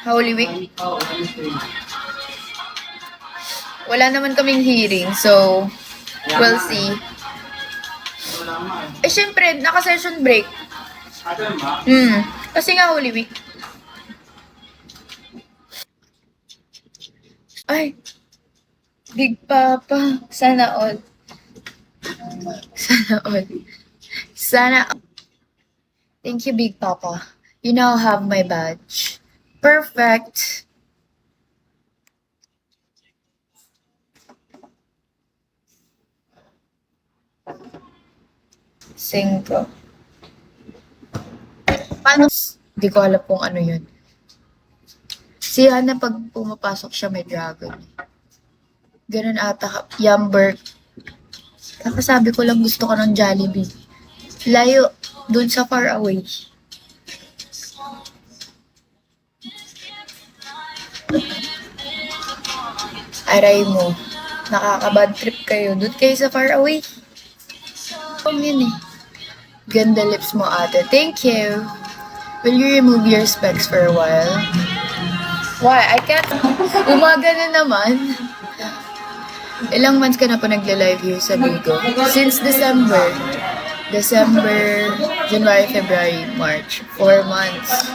Holy Week. Wala naman kaming hearing, so we'll see. Eh, syempre, naka-session break. Kasi nga Holy Week. Ay, Big Papa. Sana all. Sana all. Sana all. Thank you, Big Papa. You now have my badge. Perfect. Cinco. Paano? Hindi ko alam kung ano yun. Si Hana, pag pumapasok siya, may dragon. Ganun ata. Yumber. Kakasabi ko lang gusto ko ng Jollibee. Layo. Doon sa far away. Aray mo. Nakaka-bad trip kayo. Doon kayo sa far away. Kung yun eh. Ganda lips mo, ate. Thank you. Will you remove your specs for a while? Why? I can't. Umaga na naman. Ilang months ka na pa nagla-live here sa Bigo? Since December. December, January, February, March. 4 months.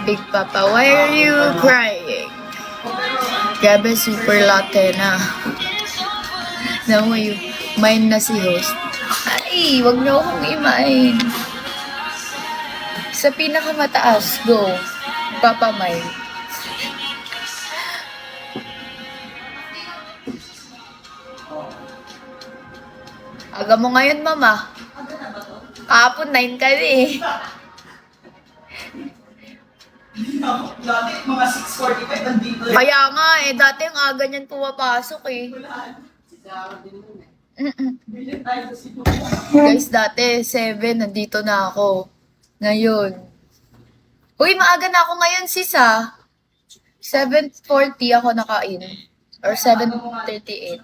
Big Papa, why are you crying? Grabe, super latte na. Naman mo yung mine na si host. Ay, wag na akong i-mine. Sa pinakamataas, go. Papa mine. Aga mo ngayon, mama. Kahapon, 9 ka na eh. Dati, mga 6:45 nandito. Kaya nga eh, dati ang aga niyan pumapasok eh. Guys, dati 7, nandito na ako. Ngayon. Uy, maaga na ako ngayon, sis ah. 7:40 ako nakain. Or 7:38.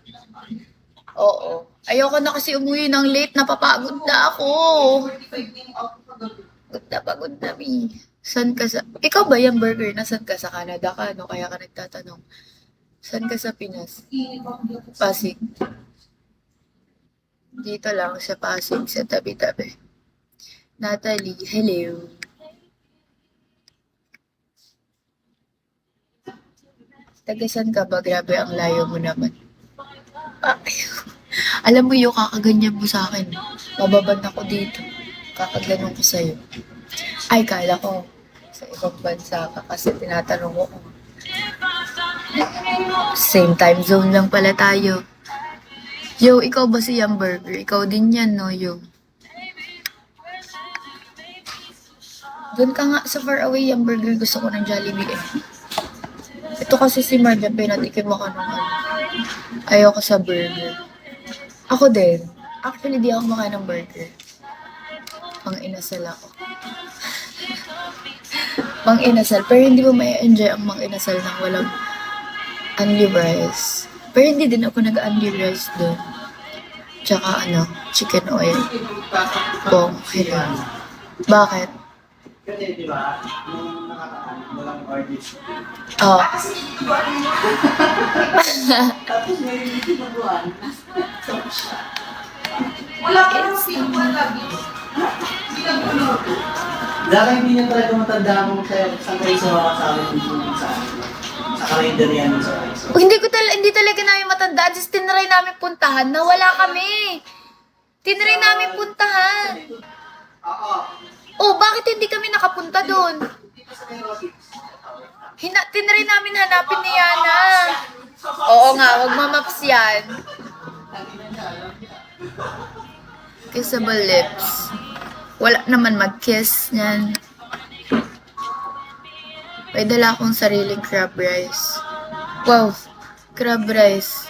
Oo. Ayoko na kasi umuwi ng late, napapagod na ako. Pagod na, mi. San ka sa... Ikaw ba yung burger? Nasaan ka? Sa Canada ka, no? Kaya ka nagtatanong. Saan ka sa Pinas? Pasig. Dito lang sa Pasig, sa tabi-tabi. Natalie, hello. Tagasan ka ba? Grabe, ang layo mo naman. Alam mo yung kakaganyan mo sa akin. Mababad ako dito. Kakaganon ko sa'yo. Ay, kala ko sa ibang bansa ka kasi tinatanong ko kung same time zone lang pala tayo. Yo, ikaw ba si Burger? Ikaw din yan, no, yo? Doon ka nga sa far away, Burger. Gusto ko ng Jollibee eh. Ito kasi si Marja, pinatikim ako ng ano. Ayoko sa burger. Ako din. Actually, di ako makain ng burger. Pang-inasal ako. Pang-inasal. Pero hindi mo may enjoy ang mang-inasal ng walang unli rice. Pero hindi din ako nag-unli rice doon. Tsaka ano, chicken oil. Bong, hello. Bakit? Kasi di ba, nung nakataan, walang orders. Oh. Tapos may tinubuan. Wala ka nang tinubuan lagi. Dahil hindi niya talaga matanda kung saan kayo sa mga sabi sa calendar yan sa ISO. Hindi talaga namin matandaan. Just tinry namin puntahan na wala kami. Tinry namin puntahan. Oo. Oh, bakit hindi kami nakapunta doon? Tinry namin hanapin ni Yana. Oo nga, wag mamaps yan. Kissable lips. Wala naman mag-kiss niyan. May dala akong sariling crab rice. Wow, crab rice.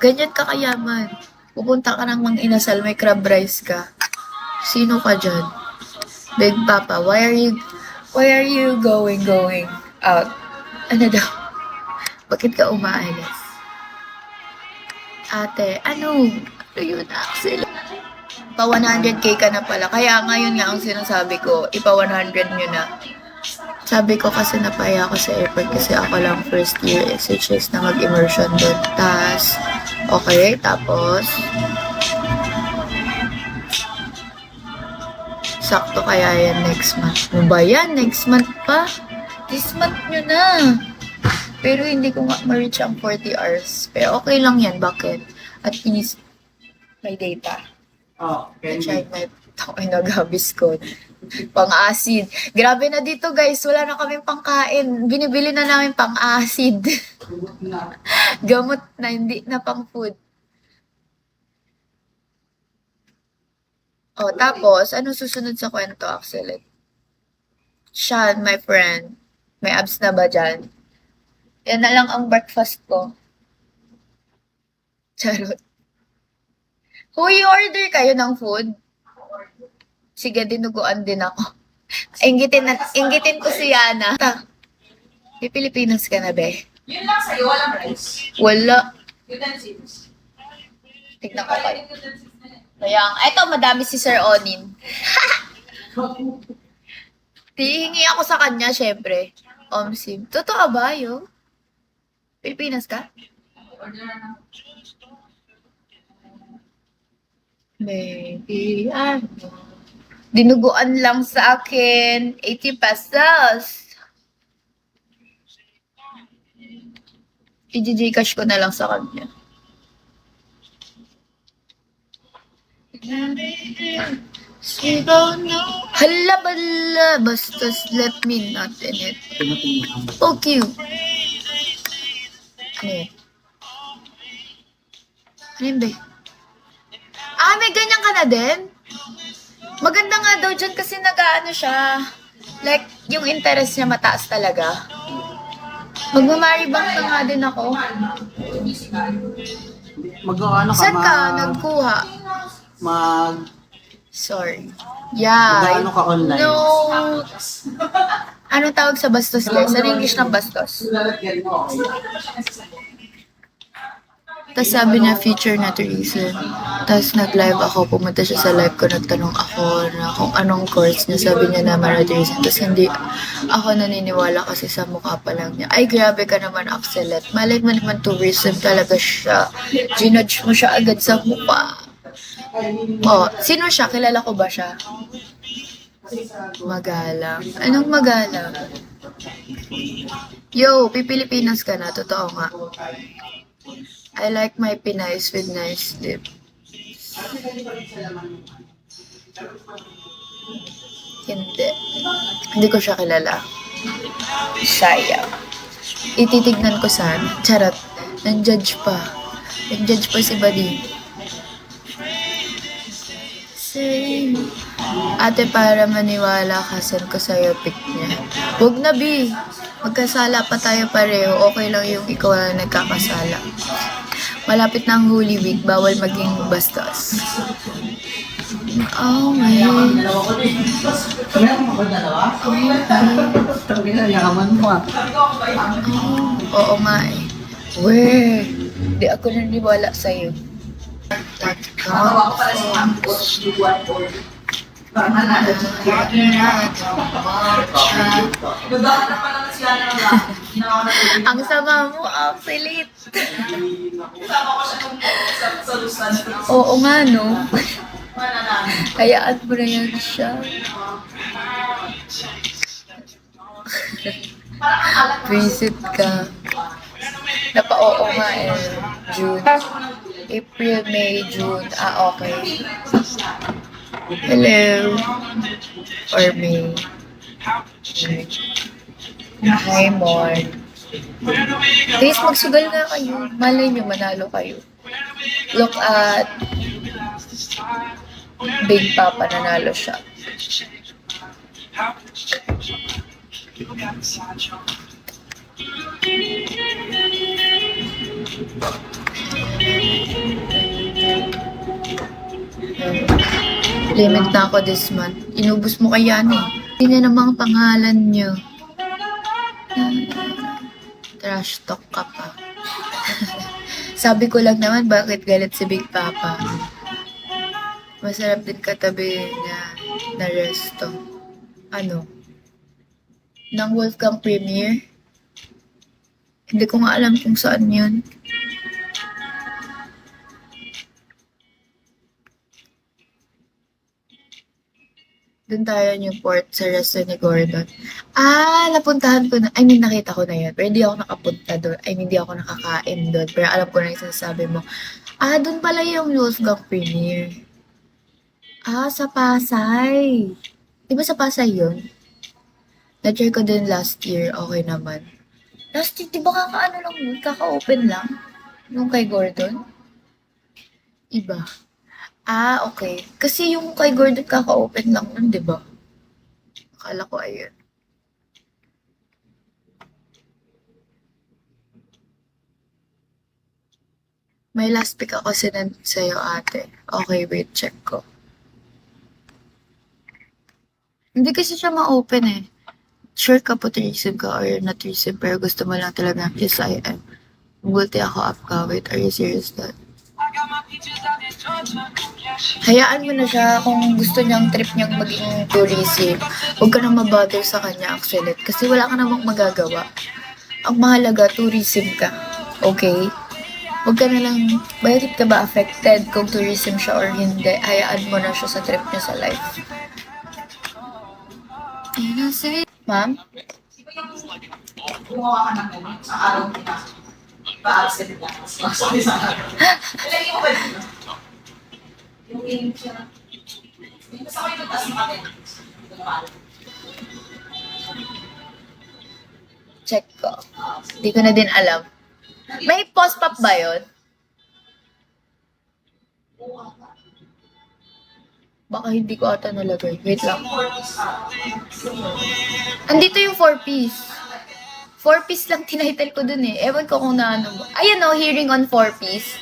Ganyan ka kayaman. Pupunta ka ng mang-inasal, may crab rice ka. Sino ka dyan? Big Papa, why are you going out? Ano daw? Bakit ka umaalis? Ate, ano? Ano yun, Axel? Pa 100k ka na pala. Kaya ngayon nga ang sinasabi ko, ipa 100 nyo na. Sabi ko kasi napaya ako sa airport kasi ako lang first year SHS na mag-immersion doon. Tapos, sakto kaya yan next month. Ano ba yan? Next month pa? This month nyo na. Pero hindi ko nga ma-reach ang 40 hours. Pero okay lang yan. Bakit? At least, may data. Oh, I-try my naghabis ko. Pang-acid. Grabe na dito guys. Wala na kaming pangkain. Binibili na namin pang-acid. Gamot na, hindi na pang food. Oh, tapos, ano susunod sa kwento, Axelet? Sean, my friend. May abs na ba dyan? Yan na lang ang breakfast ko. Charot. Huy, order kayo ng food? Sige, dinuguan din ako. Inggitin ko si Yana. May Pilipinas ka na, be? Yun lang sa'yo, walang rice. Wala. Utensils. Tignan ko kayo. Utensils na yan. Kaya, eto, madami si Sir Onin. Hihingi ako sa kanya, syempre. Omsim. Totoo ba yun? Pilipinas ka? Order na lang. Maybe, dinuguan lang sa akin. 80 pesos. I-Gcash ko na lang sa kanya. Hala bala, bastos let me not in it. Fuck you. Ano yun? Ano yun, be? May ganyan ka na din? Maganda nga daw dyan kasi nag-ano siya. Like, yung interest niya mataas talaga. Magmamaribang na nga din ako. Mag-ano ka, Saan ka nagkuha? Sorry. Yeah. Mag-ano ka online? No. Anong tawag sa bastos, guys? Ano English ng bastos? Lalagyan mo, okay? Tapos sabi niya, future na tourism. Tapos nag-live ako, pumunta siya sa live ko, nagtanong ako na kung anong course niya. Sabi niya naman na tourism. Tapos hindi ako naniniwala kasi sa mukha pa lang niya. Ay, grabe ka naman, Axelet. Malay mo naman tourism talaga siya. Ginudge mo siya agad sa mukha. Oh, sino siya? Kilala ko ba siya? Magalang. Anong magalang? Yo, Pilipinas ka na. Totoo nga. I like my Pinays with nice lip. Hindi. Hindi ko siya kilala. Sayang. Ititignan ko sana. Charot. Nang-judge pa. Nang-judge pa si Buddy. Same. Ate, para maniwala ka, saan ko sa'yo pick niya. Huwag na, B. Magkasala pa tayo pareho. Okay lang yung ikaw na nagkakasala. Malapit na ang Holy Week. Bawal maging bastos. Oh my. Dalawa ko din. Meron mo ba dalawa? Tangi na, yaman mo ah. Oo nga eh. Weh. Di ako naniwala sa'yo. Nagawa ko pala si Campos, Juan order. Naghahanap pa lang siya ng ginawa ko na Ang sama mo, Axelit. Kasama ko siya sa Lustan. Oo nga, no? Wala namin. Hayaan mo na yan siya. Parang ang alat ko. Visit ka. Napa-oo nga eh. June. April, May, June. Okay. Hello. Or May. Hi, Mon. Please, magsugal nga kayo. Malay nyo, manalo kayo. Look at Big Papa, nanalo siya. Limit na ako this month. Inubos mo kaya eh. Hindi na namang pangalan nyo. Trash talk ka pa. Sabi ko lang naman, bakit galit si Big Papa? Masarap din katabi na resto. Ano? Ng Wolfgang Premier. Hindi ko nga alam kung saan yun. Doon tayo Newport sa resto ni Gordon. Napuntahan ko na. I mean, nakita ko na yun. Pero hindi ako nakapunta doon. I mean, hindi ako nakakain doon. Pero alam ko na yung sinasabi mo. Doon pala yung Wolfgang Premier. Sa Pasay. Di ba sa Pasay yun? Na-try ko din last year. Okay naman. Last year, di ba kakaano lang yun? Kaka-open lang? Nung kay Gordon? Iba. Okay. Kasi yung kay Gordon kaka-open lang nun, di ba? Akala ko ayun. May last pick ako sinend sa'yo, ate. Okay, wait, check ko. Hindi kasi siya ma-open eh. Sure ka po tourism ka or not tourism, pero gusto mo lang talaga, yes, I am. Multi ako up ka, wait, are you serious that? Hayaan mo na siya kung gusto niyang trip niyang maging tourism. Huwag ka na mabother sa kanya actually. Kasi wala ka namang magagawa. Ang mahalaga, tourism ka. Okay? Huwag ka na lang, bakit ka ba affected kung tourism siya or hindi? Hayaan mo na siya sa trip niya sa life. Ma'am? Gumawa ka ng gano'n sa araw kita. Pa-accept ka. Sorry sa akin. Ilagay mo ba dito? Yung game siya. Basta ko yung taas ng atin. Dito na maalam. Check ko. Hindi ko na din alam. May post-pop ba yun? Baka hindi ko ata nalagay. Wait lang. Andito yung 4-piece. 4-piece lang tinitle ko dun eh. Ewan ko kung naano mo. Ayan o, hearing on 4-piece.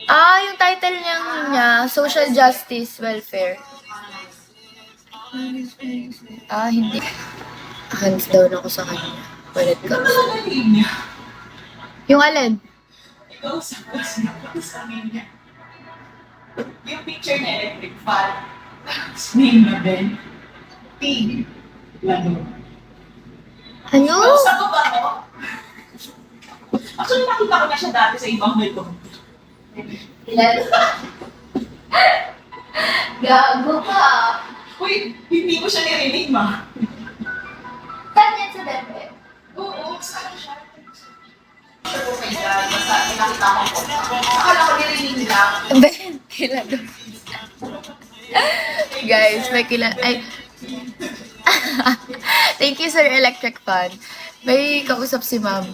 Yung title niya, Social Justice Welfare. Hindi. Hands down ako sa kanya. When it comes to... Yung alin? Ikaw sa niya. Yung picture niya, electric fan. Name na Ben. Pig. Lalo. Ano? Sa ko ba ako? Actually, nakita ko na siya dati sa ibang may Ilan? Gago ka. Uy, hindi ko siya nirinig, ma. Saan yan sa Debe? Oo, saan siya? Oh my God, basta nakita ko po. Akala ko nirinig lang. Ben, kilala. Guys, may kilala. Thank you, Sir Electric Fan. May kausap si ma'am.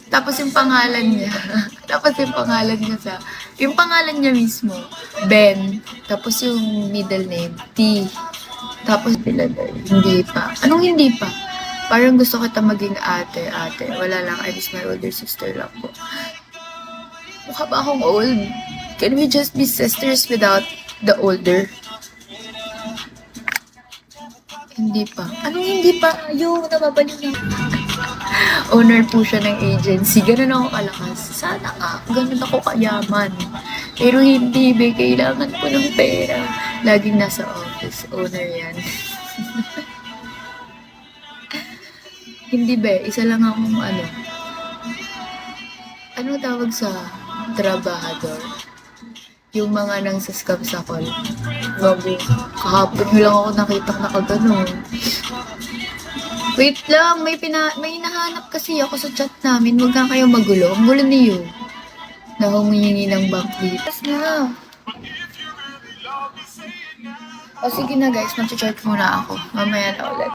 Tapos yung pangalan niya. Yung pangalan niya mismo, Ben. Tapos yung middle name, T. Tapos Piladay. Hindi pa. Anong hindi pa? Parang gusto kita maging ate. Wala lang, I miss my older sister lang po. Mukha ba akong old? Can we just be sisters without the older? Hindi pa. Anong hindi pa? Nababaliw na. Owner po siya ng agency. Ganun ako kalakas. Sana nga, ganun ako kayaman. Pero hindi, kailangan ko ng pera. Laging nasa office. Owner yan. Hindi isa lang akong ano tawag sa trabahador? Yung mga nang sa scam sa call. Bago, kahapon nyo lang ako nakitang nakaganon. Wait lang, may nahanap kasi ako sa chat namin. Huwag na kayo magulo. Ang gulo niyo. Na humingi ng bank details na. Sige na guys, mag-check muna ako. Mamaya na ulit.